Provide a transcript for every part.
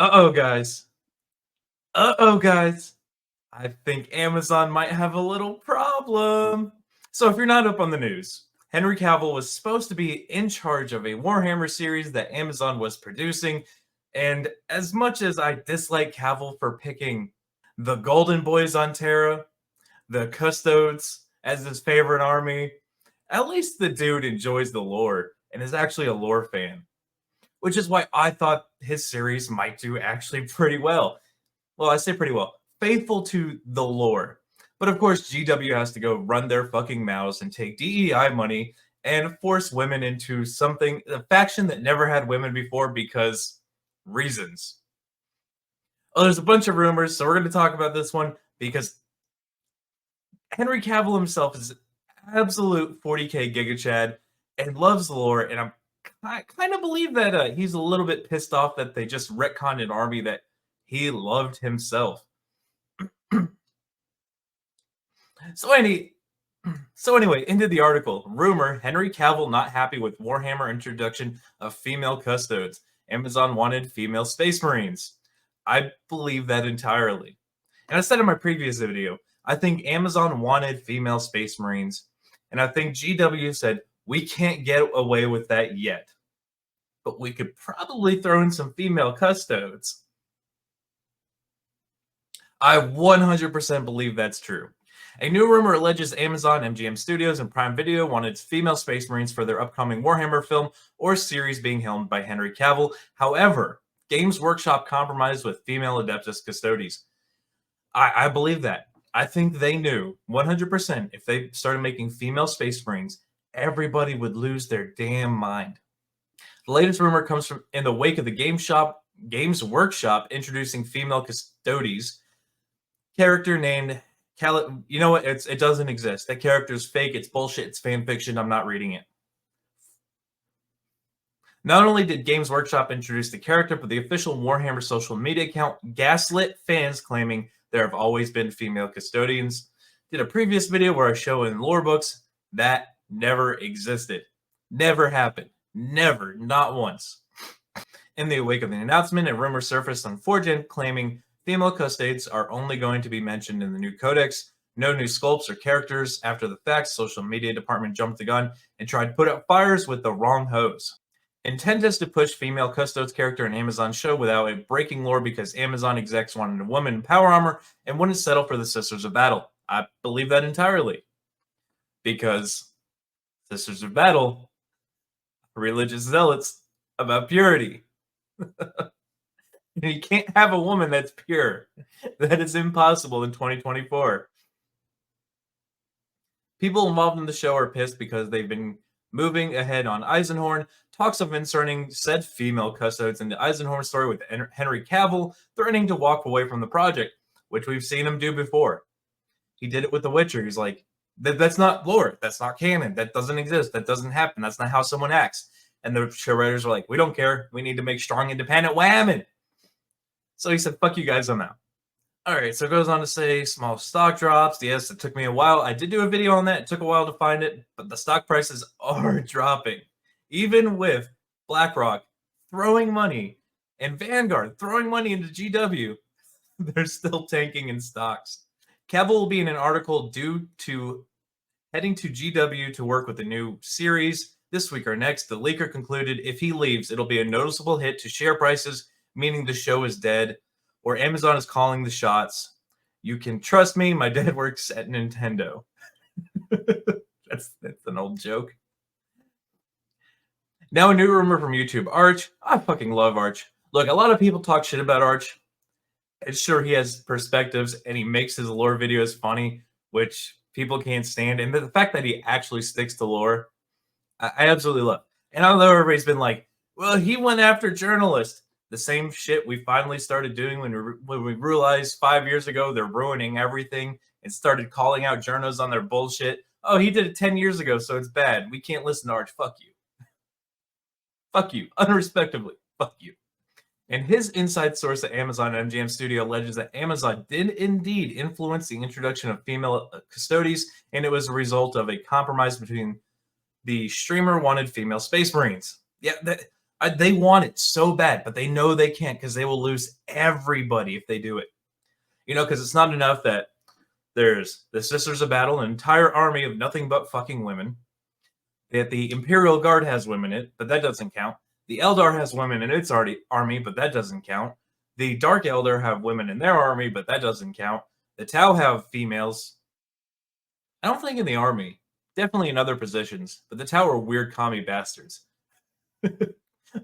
Uh-oh, guys. Uh-oh, guys. I think Amazon might have a little problem. So if you're not up on the news, Henry Cavill was supposed to be in charge of a Warhammer series that Amazon was producing. And as much as I dislike Cavill for picking the Golden Boys on Terra, the Custodes as his favorite army, at least the dude enjoys the lore and is actually a lore fan. Which is why I thought his series might do actually pretty well. Well, I say pretty well. Faithful to the lore. But of course, GW has to go run their fucking mouths and take DEI money and force women into something, a faction that never had women before because reasons. Oh, there's a bunch of rumors, so we're going to talk about this one because Henry Cavill himself is absolute 40k Giga Chad and loves the lore, and I kind of believe that he's a little bit pissed off that they just retconned an army that he loved himself. So anyway, into the article. Rumor, Henry Cavill not happy with Warhammer introduction of female custodes. Amazon wanted female space marines. I believe that entirely. And I said in my previous video, I think Amazon wanted female space marines. And I think GW said, we can't get away with that yet. But we could probably throw in some female custodes. I 100% believe that's true. A new rumor alleges Amazon, MGM Studios, and Prime Video wanted female Space Marines for their upcoming Warhammer film or series being helmed by Henry Cavill. However, Games Workshop compromised with female Adeptus Custodes. I believe that. I think they knew 100% if they started making female Space Marines, everybody would lose their damn mind. The latest rumor comes from in the wake of the Games Workshop introducing female Custodes. Character named Cavill. You know what? It doesn't exist. That character is fake. It's bullshit. It's fan fiction. I'm not reading it. Not only did Games Workshop introduce the character, but the official Warhammer social media account gaslit fans claiming there have always been female custodians. Did a previous video where I show in lore books that never existed. Never happened. Never. Not once. In the wake of the announcement, a rumor surfaced on 4chan claiming female custodes are only going to be mentioned in the new codex. No new sculpts or characters. After the fact, social media department jumped the gun and tried to put out fires with the wrong hose. Intent is to push female custodes character in Amazon show without it breaking lore because Amazon execs wanted a woman in power armor and wouldn't settle for the Sisters of Battle. I believe that entirely. Because Sisters of Battle, religious zealots about purity. You can't have a woman that's pure. That is impossible in 2024. People involved in the show are pissed because they've been moving ahead on Eisenhorn. Talks of inserting said female custodes in the Eisenhorn story with Henry Cavill threatening to walk away from the project, which we've seen him do before. He did it with The Witcher. He's like, that's not lore. That's not canon. That doesn't exist. That doesn't happen. That's not how someone acts. And the show writers were like, we don't care. We need to make strong, independent women. So he said, fuck you guys, I'm out. All right, so it goes on to say small stock drops. Yes, it took me a while. I did do a video on that. It took a while to find it, but the stock prices are dropping. Even with BlackRock throwing money and Vanguard throwing money into GW, they're still tanking in stocks. Cavill will be in an article due to heading to GW to work with the new series this week or next. The leaker concluded if he leaves, it'll be a noticeable hit to share prices, meaning the show is dead, or Amazon is calling the shots. You can trust me, my dad works at Nintendo. That's an old joke. Now a new rumor from YouTube. Arch. I fucking love Arch. Look, a lot of people talk shit about Arch. It's sure he has perspectives and he makes his lore videos funny, which people can't stand. And the fact that he actually sticks to lore, I absolutely love. And I know everybody's been like, well, he went after journalists. The same shit we finally started doing when we realized 5 years ago they're ruining everything and started calling out journos on their bullshit. Oh, he did it 10 years ago, so it's bad. We can't listen to Arch. Fuck you. Fuck you. Unrespectively. Fuck you. And his inside source at Amazon MGM Studio alleges that Amazon did indeed influence the introduction of female custodes, and it was a result of a compromise between the streamer wanted female space marines. Yeah, They want it so bad, but they know they can't because they will lose everybody if they do it. Because it's not enough that there's the Sisters of Battle, an entire army of nothing but fucking women. That the Imperial Guard has women in it, but that doesn't count. The Eldar has women in its army, but that doesn't count. The Dark Eldar have women in their army, but that doesn't count. The Tau have females. I don't think in the army. Definitely in other positions, but the Tau are weird commie bastards.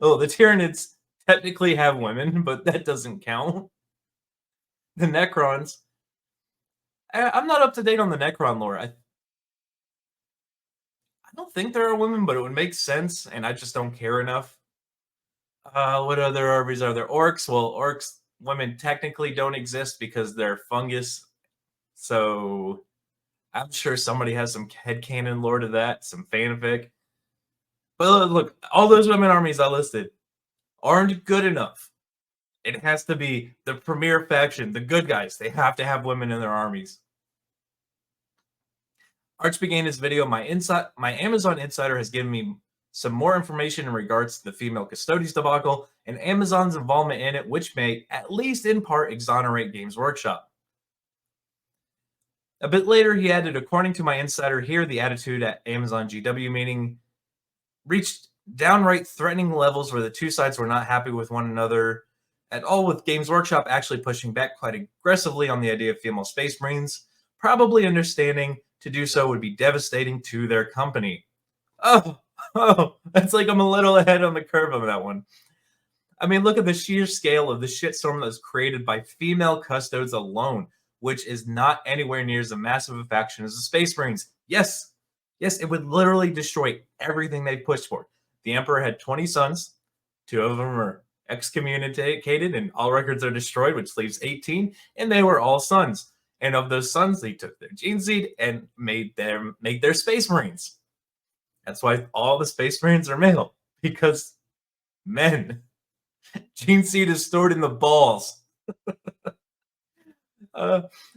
Oh, the Tyranids technically have women, but that doesn't count. The Necrons. I'm not up to date on the Necron lore. I don't think there are women, but it would make sense, and I just don't care enough. What other armies are there? Orcs. Well, orcs, women technically don't exist because they're fungus. So I'm sure somebody has some headcanon lore to that, some fanfic. But look, all those women armies I listed aren't good enough. It has to be the premier faction, the good guys. They have to have women in their armies. Arch began his video. My Amazon insider has given me some more information in regards to the Femalecustodes debacle and Amazon's involvement in it, which may, at least in part, exonerate Games Workshop. A bit later, he added, according to my insider here, the attitude at Amazon GW meeting reached downright threatening levels where the two sides were not happy with one another at all, with Games Workshop actually pushing back quite aggressively on the idea of female Space Marines, probably understanding to do so would be devastating to their company. Oh, that's like I'm a little ahead on the curve on that one. I mean, look at the sheer scale of the shitstorm that was created by Femalecustodes alone, which is not anywhere near as a massive a faction as the Space Marines. Yes, it would literally destroy everything they pushed for. The Emperor had 20 sons. 2 of them are excommunicated and all records are destroyed, which leaves 18, and they were all sons. And of those sons, they took their gene seed and made their Space Marines. That's why all the Space Marines are male, because men. Gene seed is stored in the balls.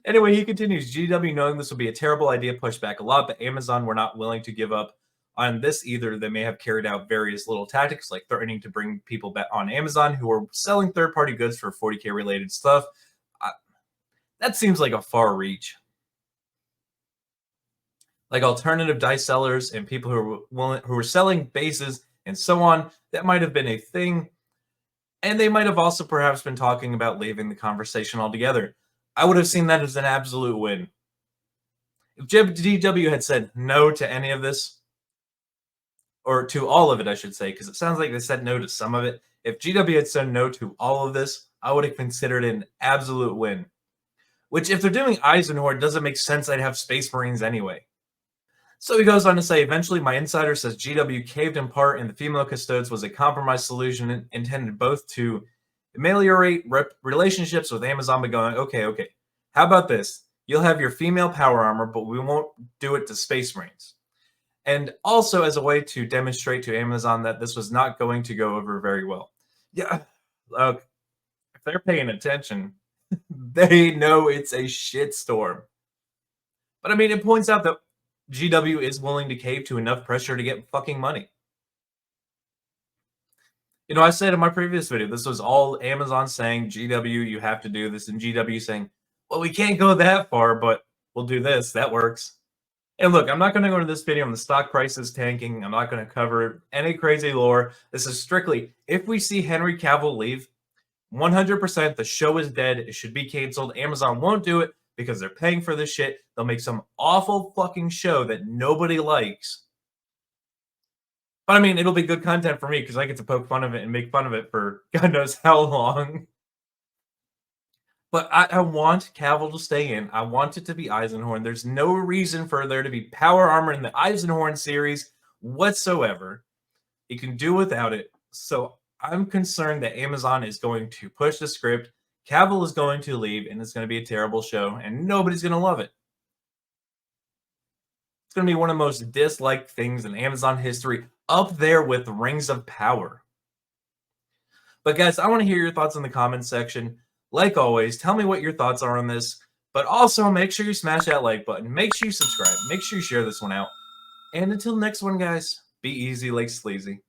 Anyway, he continues. GW, knowing this would be a terrible idea, pushed back a lot, but Amazon were not willing to give up on this either. They may have carried out various little tactics, like threatening to bring people back on Amazon who were selling third-party goods for 40K related stuff. That seems like a far reach. Like alternative dice sellers and people who were selling bases and so on, that might have been a thing. And they might have also perhaps been talking about leaving the conversation altogether. I would have seen that as an absolute win. If GW had said no to any of this, or to all of it, I should say, because it sounds like they said no to some of it. If GW had said no to all of this, I would have considered it an absolute win. Which, if they're doing Eisenhower, doesn't make sense they'd have Space Marines anyway. So he goes on to say, eventually my insider says GW caved in part and the Femalecustodes was a compromise solution intended both to ameliorate relationships with Amazon by going, okay, how about this? You'll have your female power armor, but we won't do it to Space Marines. And also as a way to demonstrate to Amazon that this was not going to go over very well. Yeah, look, if they're paying attention, they know it's a shitstorm. But I mean, it points out that GW is willing to cave to enough pressure to get fucking money. I said in my previous video, this was all Amazon saying, GW, you have to do this, and GW saying, well, we can't go that far, but we'll do this. That works. And look, I'm not going to go into this video on the stock prices tanking. I'm not going to cover any crazy lore. This is strictly, if we see Henry Cavill leave, 100% the show is dead. It should be canceled. Amazon won't do it because they're paying for this shit. They'll make some awful fucking show that nobody likes. But I mean, it'll be good content for me because I get to poke fun of it and make fun of it for God knows how long. But I want Cavill to stay in. I want it to be Eisenhorn. There's no reason for there to be power armor in the Eisenhorn series whatsoever. You can do without it. So I'm concerned that Amazon is going to push the script. Cavill is going to leave, and it's going to be a terrible show, and nobody's going to love it. It's going to be one of the most disliked things in Amazon history, up there with Rings of Power. But guys, I want to hear your thoughts in the comments section. Like always, tell me what your thoughts are on this. But also, make sure you smash that like button. Make sure you subscribe. Make sure you share this one out. And until next one, guys, be easy like sleazy.